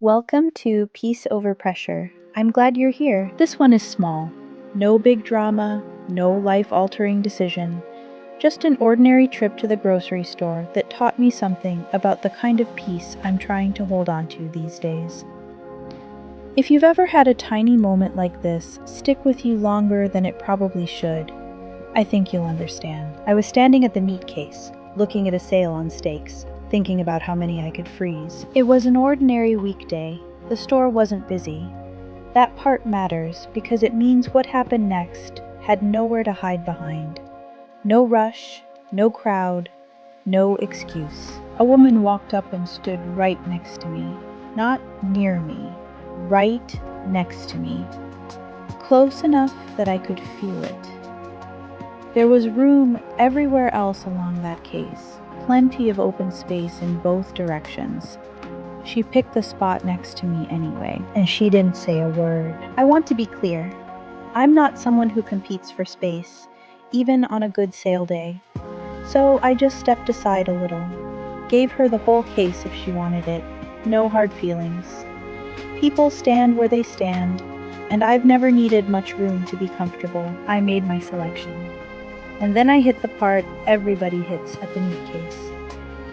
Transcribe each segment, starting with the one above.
Welcome to Peace Over Pressure. I'm glad you're here. This one is small. No big drama, no life-altering decision. Just an ordinary trip to the grocery store that taught me something about the kind of peace I'm trying to hold on to these days. If you've ever had a tiny moment like this stick with you longer than it probably should, I think you'll understand. I was standing at the meat case, looking at a sale on steaks, thinking about how many I could freeze. It was an ordinary weekday. The store wasn't busy. That part matters because it means what happened next had nowhere to hide behind. No rush, no crowd, no excuse. A woman walked up and stood right next to me. Not near me, right next to me. Close enough that I could feel it. There was room everywhere else along that case, plenty of open space in both directions. She picked the spot next to me anyway, and she didn't say a word. I want to be clear. I'm not someone who competes for space, even on a good sale day. So I just stepped aside a little, gave her the whole case if she wanted it. No hard feelings. People stand where they stand, and I've never needed much room to be comfortable. I made my selection. And then I hit the part everybody hits at the meat case.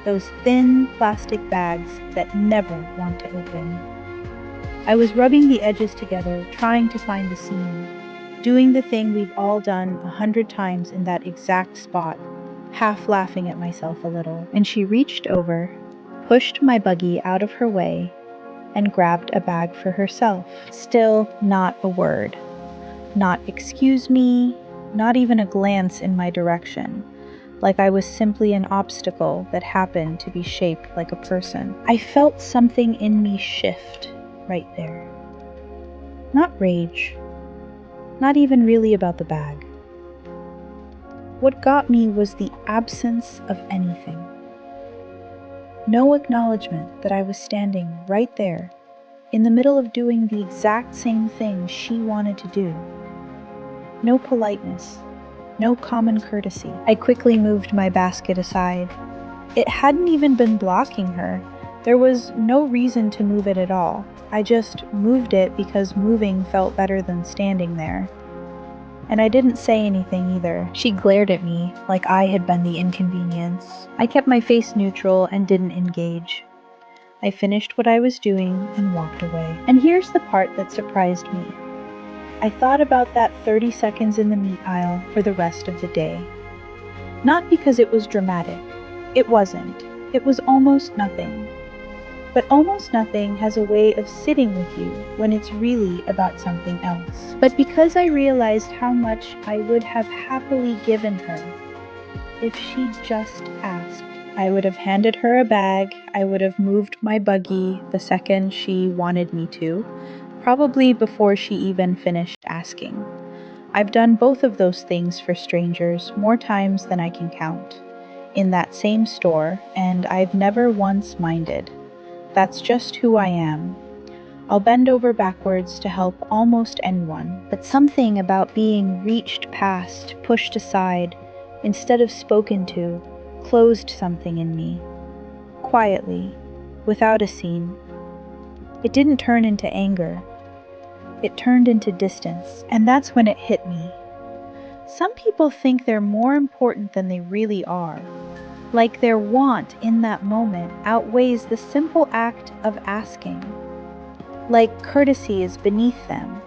Those thin plastic bags that never want to open. I was rubbing the edges together, trying to find the seam, doing the thing we've all done 100 times in that exact spot, half laughing at myself a little. And she reached over, pushed my buggy out of her way, and grabbed a bag for herself. Still not a word. Not excuse me, not even a glance in my direction, like I was simply an obstacle that happened to be shaped like a person. I felt something in me shift right there. Not rage, not even really about the bag. What got me was the absence of anything. No acknowledgement that I was standing right there, in the middle of doing the exact same thing she wanted to do. No politeness, no common courtesy. I quickly moved my basket aside. It hadn't even been blocking her. There was no reason to move it at all. I just moved it because moving felt better than standing there. And I didn't say anything either. She glared at me like I had been the inconvenience. I kept my face neutral and didn't engage. I finished what I was doing and walked away. And here's the part that surprised me. I thought about that 30 seconds in the meat aisle for the rest of the day. Not because it was dramatic. It wasn't. It was almost nothing. But almost nothing has a way of sitting with you when it's really about something else. But because I realized how much I would have happily given her if she just asked. I would have handed her a bag. I would have moved my buggy the second she wanted me to. Probably before she even finished asking. I've done both of those things for strangers more times than I can count, in that same store, and I've never once minded. That's just who I am. I'll bend over backwards to help almost anyone, but something about being reached past, pushed aside, instead of spoken to, closed something in me. Quietly, without a scene. It didn't turn into anger. It turned into distance, and that's when it hit me. Some people think they're more important than they really are. Like their want in that moment outweighs the simple act of asking. Like courtesy is beneath them.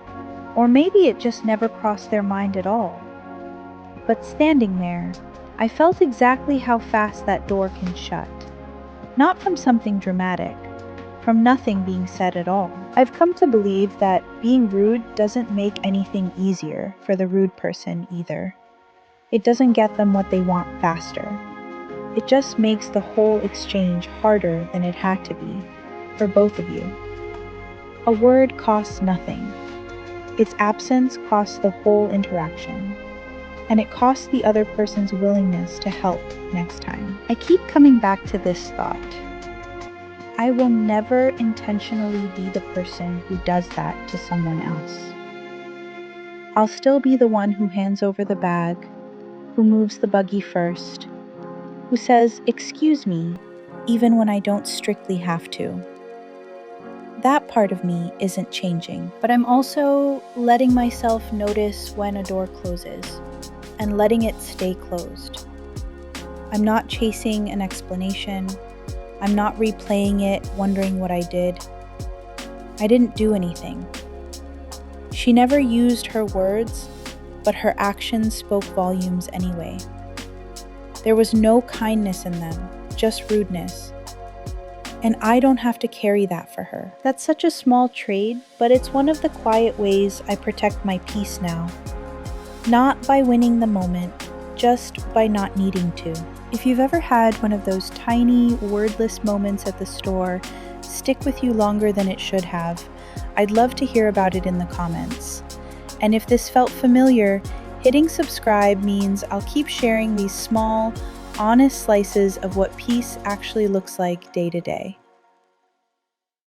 Or maybe it just never crossed their mind at all. But standing there, I felt exactly how fast that door can shut. Not from something dramatic, from nothing being said at all. I've come to believe that being rude doesn't make anything easier for the rude person either. It doesn't get them what they want faster. It just makes the whole exchange harder than it had to be, for both of you. A word costs nothing. Its absence costs the whole interaction. And it costs the other person's willingness to help next time. I keep coming back to this thought. I will never intentionally be the person who does that to someone else. I'll still be the one who hands over the bag, who moves the buggy first, who says, "Excuse me," even when I don't strictly have to. That part of me isn't changing, but I'm also letting myself notice when a door closes and letting it stay closed. I'm not chasing an explanation. I'm not replaying it, wondering what I did. I didn't do anything. She never used her words, but her actions spoke volumes anyway. There was no kindness in them, just rudeness. And I don't have to carry that for her. That's such a small trade, but it's one of the quiet ways I protect my peace now. Not by winning the moment, just by not needing to. If you've ever had one of those tiny, wordless moments at the store stick with you longer than it should have, I'd love to hear about it in the comments. And if this felt familiar, hitting subscribe means I'll keep sharing these small, honest slices of what peace actually looks like day to day.